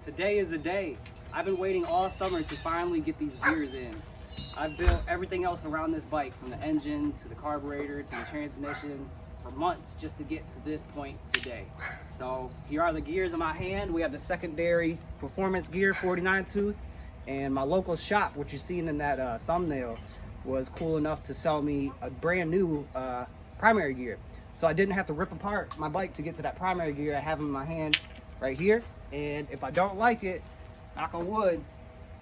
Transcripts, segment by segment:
Today is the day. I've been waiting all summer to finally get these gears in. I've built everything else around this bike, from the engine to the carburetor to the transmission, for months just to get to this point today. So here are the gears in my hand. We have the secondary performance gear 49 tooth, and my local shop, which you're seeing in that thumbnail, was cool enough to sell me a brand new primary gear. So I didn't have to rip apart my bike to get to that primary gear. I have them in my hand right here, and if I don't like it, knock on wood,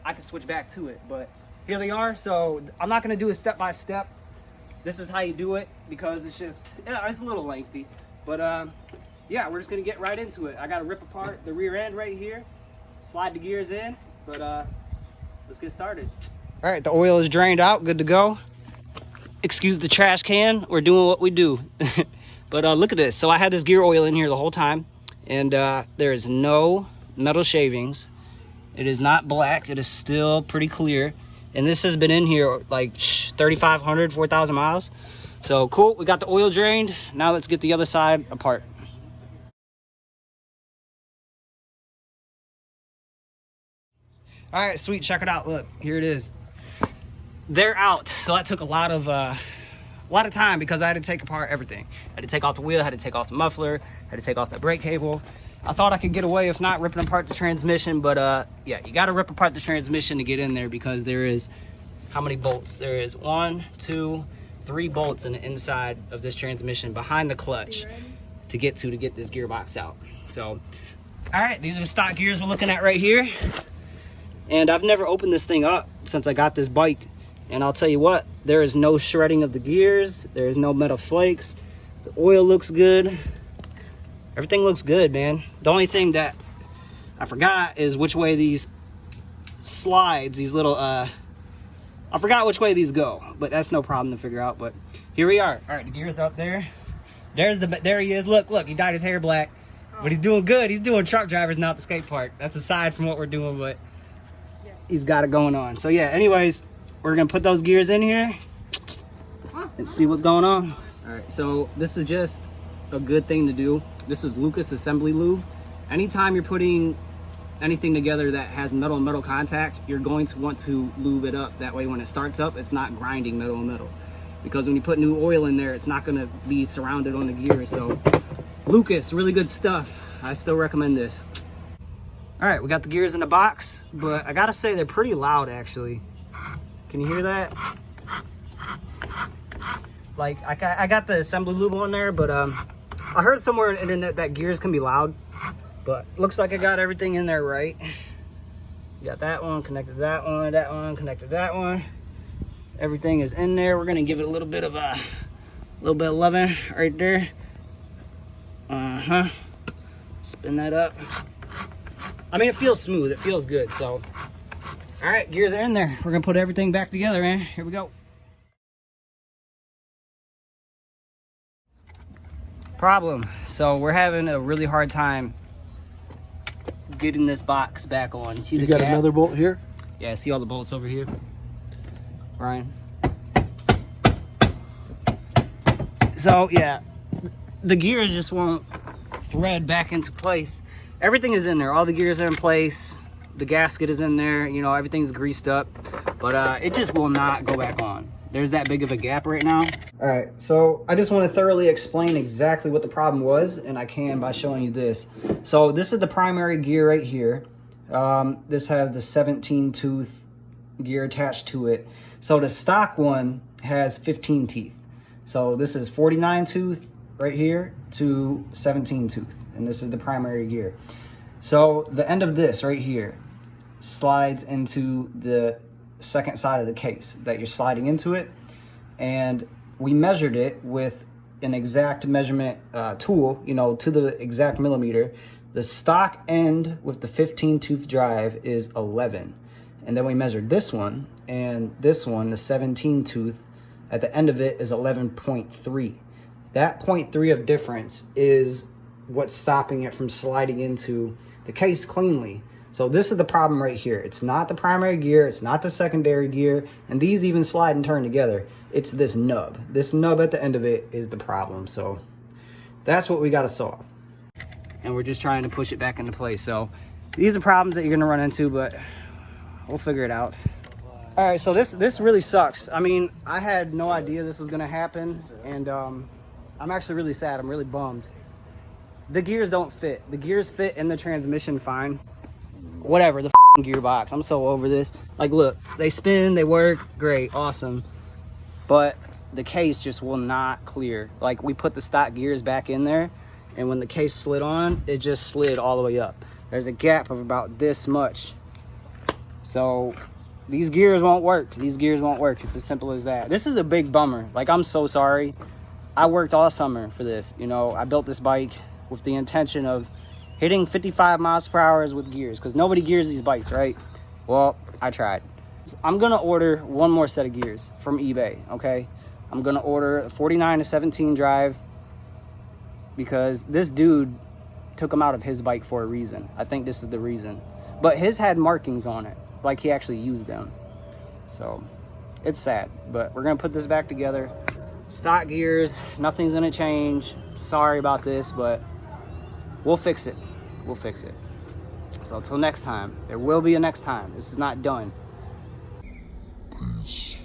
I can switch back to it. But here they are. So I'm not going to do a step-by-step. This is how you do it, because it's just, it's a little lengthy. But yeah, we're just going to get right into it. I got to rip apart the rear end right here, slide the gears in, but let's get started. All right, the oil is drained out, good to go. Excuse the trash can, we're doing what we do. But look at this. So I had this gear oil in here the whole time, and there is no metal shavings. It is not black, it is still pretty clear. And this has been in here like 3,500, 4,000 miles. So cool, we got the oil drained. Now let's get the other side apart. All right, sweet, check it out. Look, here it is. They're out. So that took a lot of time, because I had to take apart everything. I had to take off the wheel, I had to take off the muffler, I had to take off the brake cable. I thought I could get away if not ripping apart the transmission, but yeah, you got to rip apart the transmission to get in there, because there is, how many bolts? There is 1, 2, 3 bolts in the inside of this transmission behind the clutch to get this gearbox out. So, all right, these are the stock gears we're looking at right here. And I've never opened this thing up since I got this bike. And I'll tell you what, there is no shredding of the gears. There is no metal flakes. The oil looks good. Everything looks good, man. The only thing that I forgot is which way these slides, these little, I forgot which way these go, but that's no problem to figure out. But here we are. All right, the gear's up there. There he is. Look, he dyed his hair black, but he's doing good. He's doing truck drivers, not the skate park. That's aside from what we're doing, but he's got it going on. So yeah, anyways, we're gonna put those gears in here and see what's going on. All right, so this is just a good thing to do. This is Lucas Assembly Lube. Anytime you're putting anything together that has metal and metal contact, you're going to want to lube it up. That way when it starts up, it's not grinding metal and metal. Because when you put new oil in there, it's not gonna be surrounded on the gear. So Lucas, really good stuff. I still recommend this. All right, we got the gears in the box, but I gotta say they're pretty loud actually. Can you hear that? Like, I got the assembly lube on there, but I heard somewhere on the internet that gears can be loud, but looks like I got everything in there right. You got that one, connected to that one, connected to that one. Everything is in there. We're gonna give it a little bit of loving right there. Spin that up. I mean, it feels smooth, it feels good, so. All right, gears are in there. We're gonna put everything back together, man. Here we go. Problem. So we're having a really hard time getting this box back on. You see you got another bolt here? Yeah, see all the bolts over here, Brian? So yeah, the gears just won't thread back into place. Everything is in there. All the gears are in place. The gasket is in there. You know, everything's greased up, but it just will not go back on. There's that big of a gap right now. All right, so I just want to thoroughly explain exactly what the problem was, and I can by showing you this. So this is the primary gear right here. This has the 17 tooth gear attached to it. So the stock one has 15 teeth. So this is 49 tooth right here to 17 tooth, and this is the primary gear. So the end of this right here slides into the second side of the case that you're sliding into it, and we measured it with an exact measurement tool, you know, to the exact millimeter. The stock end with the 15 tooth drive is 11, and then we measured this one, and this one, the 17 tooth, at the end of it is 11.3. That 0.3 of difference is what's stopping it from sliding into the case cleanly. So this is the problem right here. It's not the primary gear, it's not the secondary gear, and these even slide and turn together. It's this nub. This nub at the end of it is the problem. So that's what we got to solve. And we're just trying to push it back into place. So These are problems that you're gonna run into, but we'll figure it out. All right, so this really sucks. I mean, I had no idea this was gonna happen, and I'm actually really sad. I'm really bummed. The gears don't fit. The gears fit in the transmission fine. Whatever, the gearbox. I'm so over this. Like, look, they spin, they work, great, awesome. But the case just will not clear. Like, we put the stock gears back in there, and when the case slid on, it just slid all the way up. There's a gap of about this much. So these gears won't work. These gears won't work. It's as simple as that. This is a big bummer. Like, I'm so sorry. I worked all summer for this. You know, I built this bike with the intention of hitting 55 miles per hour with gears, because nobody gears these bikes, right? Well, I tried. I'm gonna order one more set of gears from eBay, okay? I'm gonna order a 49 to 17 drive, because this dude took them out of his bike for a reason. I think this is the reason. But his had markings on it, like he actually used them. So it's sad, but we're gonna put this back together. Stock gears, nothing's gonna change. Sorry about this, but we'll fix it. We'll fix it. So until next time, there will be a next time. This is not done. Peace.